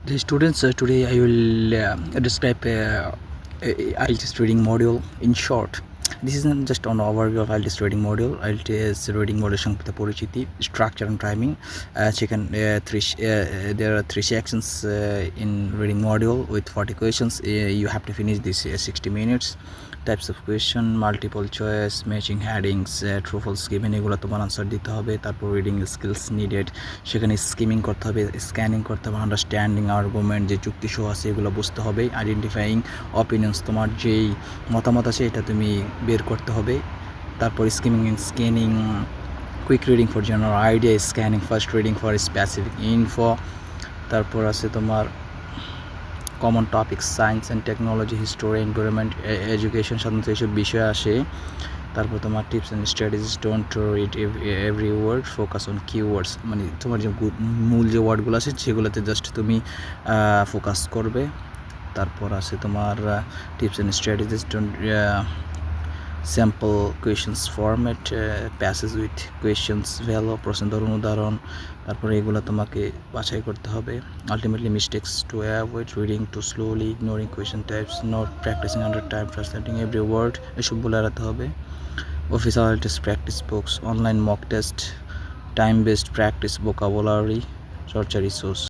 The students, today I will describe IELTS reading module in short. This is not just an overview of IELTS reading module. IELTS reading module সংক্ষিপ্ত পরিচিতি, structure and timing. There are three sections in reading module with 40 questions. You have to finish this 60 minutes. Types of question, multiple choice, matching headings, true false given, এগুলো তোমার answer দিতে হবে। তারপর reading skills needed, সেখানে skimming করতে হবে, scanning করতে হবে, আন্ডারস্ট্যান্ডিং আর্গুমেন্ট যে যুক্তি সহ আছে এগুলো বুঝতে হবে, আইডেন্টিফাইং অপিনিয়ন্স, তোমার যেই মতামত আছে এটা তুমি বের করতে হবে। তারপর scanning, quick reading for general idea, scanning first reading for specific info. তারপর আছে তোমার common topic, science and technology, history, environment, education, সাধারণত এইসব বিষয় আসে। তারপর তোমার tips and strategies, don't read every word, focus on keywords, মানে তোমার যে মূল যে ওয়ার্ডগুলো আছে সেগুলোতে জাস্ট তুমি ফোকাস করবে। তারপর আছে তোমার tips and strategies, don't sample questions format, passage with questions value, প্রশ্ন ধরুন, উদাহরণ। তারপরে এগুলো তোমাকে বাছাই করতে হবে। Ultimately mistakes to avoid, reading too slowly, ignoring question types, not practising under time, translating every word, এসবগুলো এড়াতে হবে। Official IELTS practice books, online mock test, time based practice, vocabulary চর্চা রিসোর্স।